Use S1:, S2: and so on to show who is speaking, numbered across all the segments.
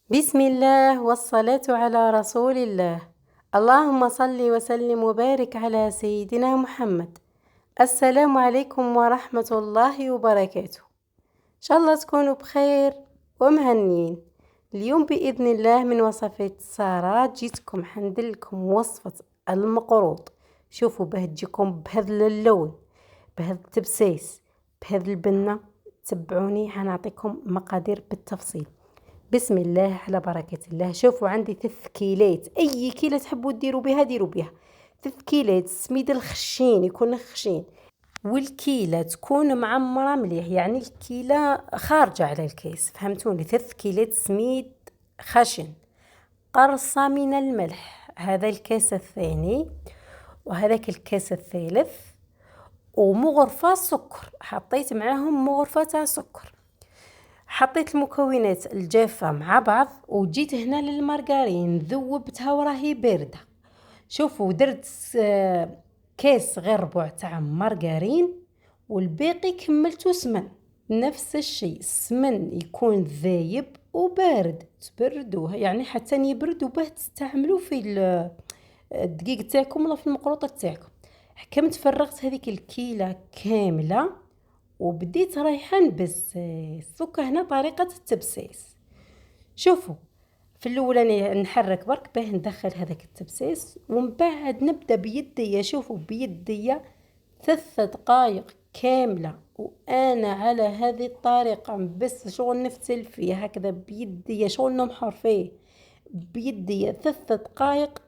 S1: بسم الله والصلاة على رسول الله. اللهم صل وسلم وبارك على سيدنا محمد. السلام عليكم ورحمة الله وبركاته. إن شاء الله تكونوا بخير ومهنيين. اليوم بإذن الله من وصفات سارة جيتكم حندلكم وصفة المقروط. شوفوا باه تجيكم بهذا اللون، بهذا التبسيس، بهذا البنة. تبعوني حنعطيكم مقادير بالتفصيل. بسم الله على بركة الله. شوفوا عندي 3 كيلات، اي كيلة تحبوا ديروا بها ديروا بها. 3 كيلات السميد الخشين يكون خشين، والكيلة تكون معمرة مليح، يعني الكيلة خارجة على الكيس، فهمتوني؟ 3 كيلات سميد خشن. قرصة من الملح، هذا الكاس الثاني، وهذاك الكاس الثالث، ومغرفة سكر، حطيت معاهم مغرفة تاع سكر. حطيت المكونات الجافة مع بعض، وجيت هنا للمارغرين ذوبتها وراهي باردة. شوفوا درت كاس غير ربع تاع مارغرين، والباقي كملته سمن. نفس الشيء، السمن يكون ذايب وبارد، تبردوه يعني حتى يبرد وباه تستعملوا في الدقيق تاعكم ولا في المقروطة تاعكم. حكمت فرغت هذيك الكيلة كاملة وبديت رايحة نبسس. دوكا هنا طريقة التبسيس. شوفوا في الاولاني نحرك برك باه ندخل هذاك التبسيس، ومن بعد نبدا بيديا. شوفوا بيديا 3 دقائق كاملة، وانا على هذه الطريقة نبس، شغل نفتل فيه هكذا بيديا، شغل نمحر فيه بيديا 3 دقائق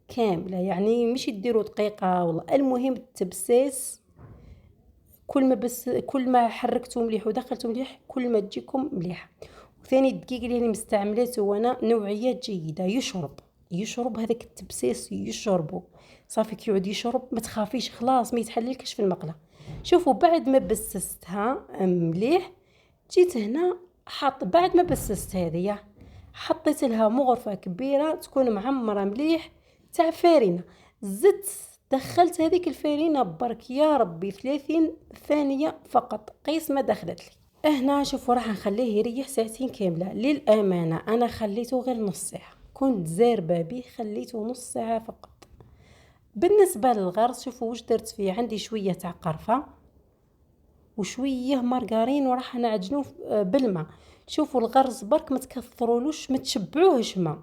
S1: كاملة، يعني مش يديروا دقيقة والله. المهم التبسيس كل ما حركته مليح ودخلته مليح كل ما تجيكم مليحه. وثاني الدقيق اللي مستعملته وانا نوعيه جيده، يشرب هذاك التبسيس، يشربه صافي كيعود يشرب، ما تخافيش خلاص ما يتحللكش في المقله. شوفوا بعد ما بسستها مليح، جيت هنا بعد ما بسست هذه حطيت لها مغرفه كبيره تكون معمره مليح تاع فارينه. زدت دخلت هذيك الفارينة برك يا ربي 30 ثانية فقط، قيس ما دخلت لي. هنا شوفوا راح نخليه يريح ساعتين كاملة. للأمانة أنا خليته غير نص ساعة، كنت زاربة به خليته نص ساعة فقط. بالنسبة للغرز شوفوا واش درت فيه. عندي شوية تاع قرفة وشوية مارغرين، وراح نعجنوه بالماء. شوفوا الغرز برك ما تكثرولوش، ما تشبعوهش ماء،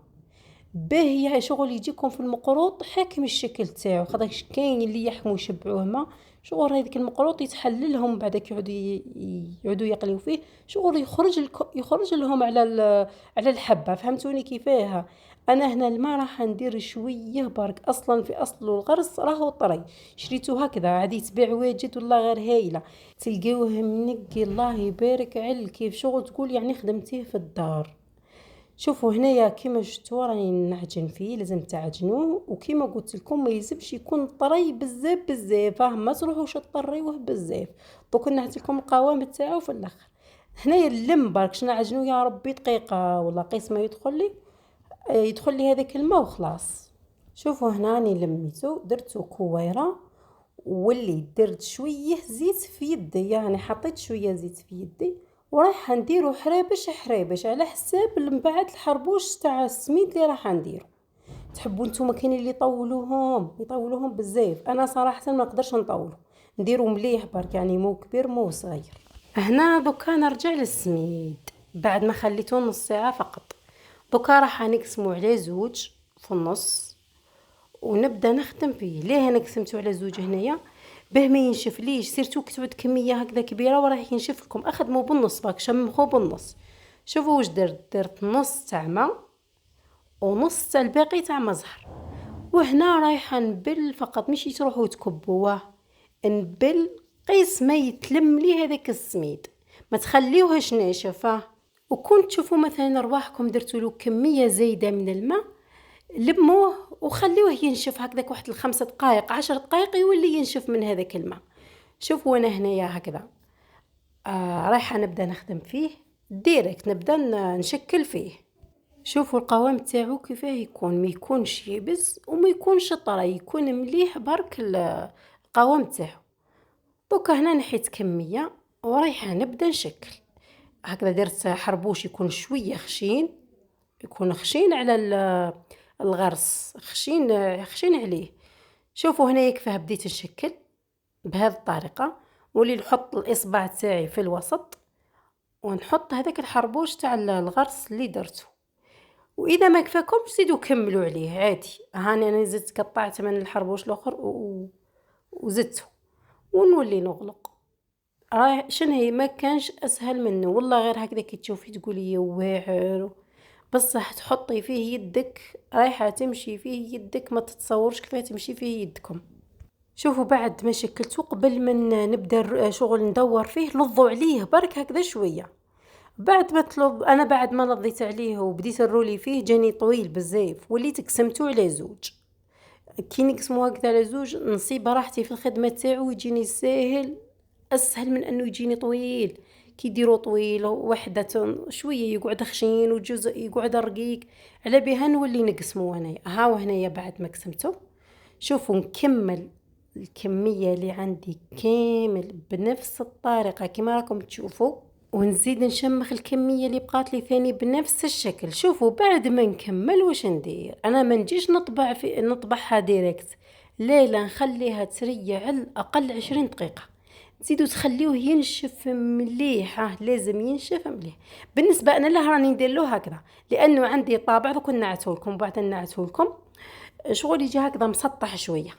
S1: باهي شغل يجيكم في المقروط حاكم الشكل تاعو. خاطرش كاين اللي يحكموا يشبعوه ما، شغل هذيك المقروط يتحللهم بعدك يعودوا يقليو فيه، شغل يخرج لهم على الحبه. فهمتوني كيفاه؟ انا هنا الماء راح ندير شويه برك، اصلا في اصل الغرس راهو طري، شريته هكذا عادي يتباع واجد والله غير هايله. تلقاوه منقي الله يبارك على كيف شغل تقول يعني خدمتيه في الدار. شوفوا هنايا كيما شفتوا راني نعجن فيه، لازم تعجنوه، وكيما قلت لكم ما يلزمش يكون طري بزاف بزاف، ما تروحوش تطريوه بزاف. دوك نحط لكم القوام تاعو في الاخر. هنايا اللم برك نعجنو يا ربي دقيقه ولا قيس ما يدخل لي هذاك الماء وخلاص. شوفوا هنا راني لميتو درتو كويره، واللي درت شويه زيت في يدي، يعني حطيت شويه زيت في يدي، وراح نديرو حرابش على حساب من بعد الحربوش تاع السميد اللي راح نديرو. تحبوا نتوما كاين اللي يطولوهم بزاف، انا صراحه ما نقدرش نطولو، نديرو مليح برك، يعني مو كبير مو صغير. هنا دوكا نرجع للسميد بعد ما خليته نص ساعه فقط. دوكا راح نقسمو على زوج في النص ونبدا نخدم فيه. ليه انا قسمته على زوج هنايا؟ باه ما ينشف ليش، سيرتو كتعود كميه هكذا كبيره وراح ينشف لكم. اخدموا بالنص باك، شمخوا بالنص. شوفوا واش درت نص تاع ماء ونص تاع الباقي تاع مزهر. وهنا رايحه نبل فقط، ماشي تروحوا تكبوه، نبل قيس ما يتلم لي هذاك السميد، ما تخليوهش ناشفه. وكنت تشوفوا مثلا رواحكم درتوا له كميه زايده من الماء، لموه وخليوه ينشف هكذاك واحد 5 دقائق 10 دقائق يولي ينشف من هذاك الماء. شوفوا انا هنايا هكذا رايحه نبدا نخدم فيه ديريكت، نبدا نشكل فيه. شوفوا القوام تاعو كيفاه يكون، ما يكونش يبس وما يكونش طري، يكون مليح برك القوام تاعو. دوكا هنا نحيت كميه ورايحه نبدا نشكل هكذا. درت حربوش يكون شويه خشين، يكون خشين على الغرس، خشين عليه. شوفوا هنايا كيفاه بديت نشكل بهذه الطريقة، ولي نحط الإصبع تاعي في الوسط ونحط هذاك الحربوش تاع الغرس اللي درته. واذا ما كفاكمش زيدوا كملوا عليه عادي. هاني انا زدت قطعت من الحربوش الاخر وزدته ونولي نغلق. شنو هي ما كانش اسهل منه والله، غير هكذا كي تشوفي تقولي واعر، بصح تحطي فيه يدك رايحه تمشي فيه يدك ما تتصورش كيف تمشي فيه يدكم. شوفوا بعد ما شكلته قبل ما نبدا شغل ندور فيه لضوا عليه برك هكذا شويه. بعد ما انا بعد ما نضيت عليه وبديت نرولي فيه جاني طويل بزاف، وليت قسمته على زوج. كي نقسمو هكذا على زوج نصيب راحتي في الخدمه تاعو ويجيني ساهل، اسهل من انه يجيني طويل. كي ديرو طويل وحده شويه يقعد خشين وجزء يقعد رقيق، على بها نولي نقسمو هنايا. هاو هنايا بعد ما قسمته شوفوا نكمل الكميه اللي عندي كامل بنفس الطريقه كما راكم تشوفوا، ونزيد نشمخ الكميه اللي بقات لي ثاني بنفس الشكل. شوفوا بعد ما نكمل واش ندير، انا ما نجيش نطبعها ديريكت، لا نخليها تريح على الاقل 20 دقيقه. تزيدوا تخليوه ينشف مليح، لازم ينشف مليح. بالنسبه انا لا راني ندير له هكذا لانه عندي طابع دوك نعته لكم. بعد نعته لكم شغل يجي هكذا مسطح شويه.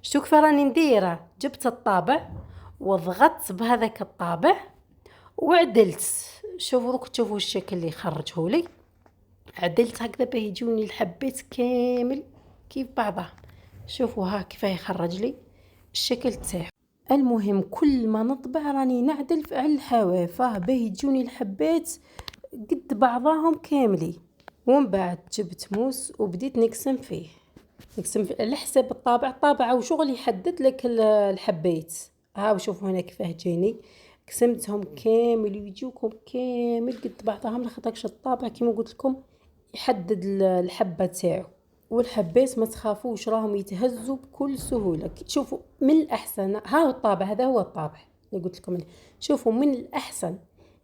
S1: شتو كيف راني نديره، جبت الطابع وضغطت بهذاك الطابع وعدلت. شوفوا دوك تشوفوا الشكل اللي خرجه لي، عدلت هكذا باه يجوني الحبات كامل كيف بعضها. شوفوا ها كيف يخرج لي الشكل تاعو. المهم كل ما نطبع راني نعدل على الحوافه باه يجوني الحبات قد بعضهم كاملين. ومن بعد جبت موس وبديت نقسم فيه على حسب الطابع وشغل يحدد لك الحبات. ها شوفوا هنا كيفاه جاني، قسمتهم كامل ويجوكم كامل قد بعضهم، لخاطرش الطابع كيما قلت لكم يحدد الحبه تاعو. والحبات ما تخافوش راهم يتهزوا بكل سهوله. شوفوا من الاحسن ها الطابع هذا هو الطابع اللي قلت لكم. شوفوا من الاحسن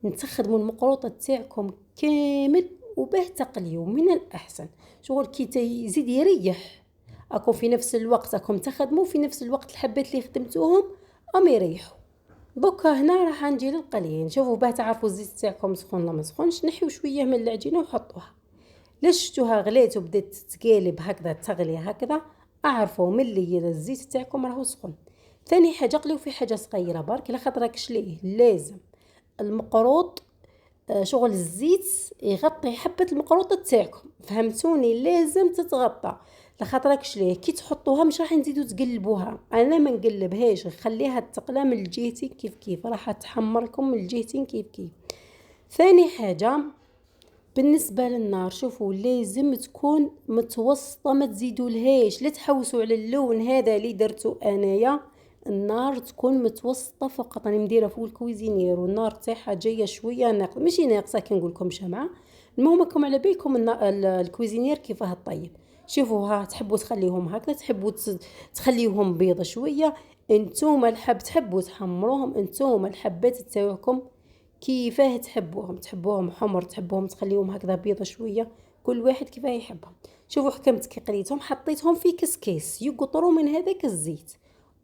S1: نستخدموا المقروطه تاعكم كامل وباه تقليو من الاحسن. شغل كي يزيد يريح اكو في نفس الوقت راكم تخدموا في نفس الوقت الحبات اللي خدمتوهم يريحوا. دوكا هنا راح نجي للقليين. شوفوا باه تعرفوا الزيت تاعكم سخون ولا ما سخونش، نحيو شويه من العجينه وحطوها. لاش شفتوها غليت وبدات تقالب هكذا تغلي هكذا، اعرفوا ملي الزيت تاعكم راهو سخون. ثاني حاجه قليو في حاجه صغيره برك لخاطركش ليه لازم المقروط شغل الزيت يغطي حبه المقروطه تاعكم، فهمتوني؟ لازم تتغطى لخاطركش ليه كي تحطوها مش راح نزيدو تقلبوها. انا ما نقلبهاش، نخليها تقلى من الجهتين كيف راح تحمر لكم من الجهتين كيف. ثاني حاجه بالنسبه للنار، شوفوا لازم تكون متوسطه، ما تزيدوا لهاش، لا تحوسوا على اللون هذا اللي درته انايا. النار تكون متوسطه فقط. انا مديره فوق الكويزينير والنار تاعها جايه شويه ناقصه، ماشي ناقصه كي نقول لكم شمعه. المهم راكم على بالكم الكويزينير كيفاه الطيب. شوفوا ها تحبوا تخليهم هكذا، تحبوا تخليهم بيضه شويه، انتوما الحب تحبوا تحمروهم، انتوما الحبات تاعكم كيفاه تحبوهم حمر، تحبوهم تخليهم هكذا بيضة شوية، كل واحد كيفاه يحبهم. شوفوا حكمت كي قليتهم حطيتهم في كسكيس يقطروا من هذاك الزيت،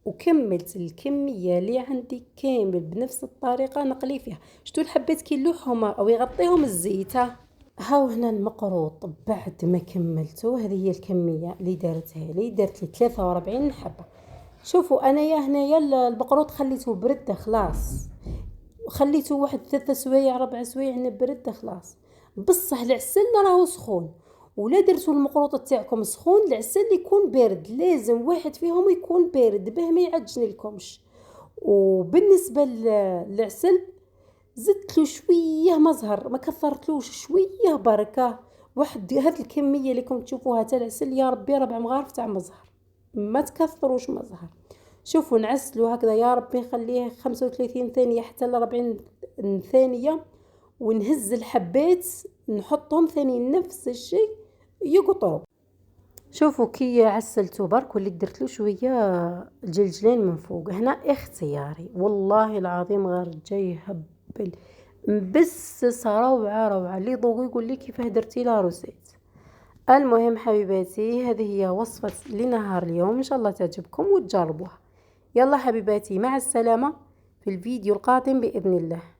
S1: وكملت الكمية اللي عندي كامل بنفس الطريقة نقلي فيها. شتو الحبات كي نلوحهم او يغطيهم الزيت. هاو هنا المقروط بعد ما كملته، هذه هي الكمية اللي درتها لي، درت لي 43 حبة. شوفوا انايا هنايا المقروط خليته برد خلاص، خليته واحد 3 سوايع 4 سوايع نبرد خلاص. بصح العسل راهو سخون، ولا درتوا المقروطه تاعكم سخون العسل يكون بارد، لازم واحد فيهم يكون بارد باه ما يعجن لكمش. وبالنسبه للعسل زدت له شويه مزهر، ما كثرتلوش، شويه بركه. واحد هذه الكميه اللي راكم تشوفوها تاع العسل يا ربي 4 مغارف تاع مزهر، ما تكثروش مزهر. شوفوا نعسلو هكذا يا ربي نخليه 35 ثانية حتى ل 40 ثانية، ونهز الحبات نحطهم ثاني نفس الشيء يقطروا. شوفوا كي عسلتو برك واللي درت له شويه جلجلين من فوق، هنا اختياري والله العظيم غير جاي هبل مبسسة روعة روعة. اللي يذوق يقول لي كيفاه درتي لا روسيت. المهم حبيباتي، هذه هي وصفة لنهار اليوم، ان شاء الله تعجبكم وتجربوها. يلا حبيباتي، مع السلامة في الفيديو القادم بإذن الله.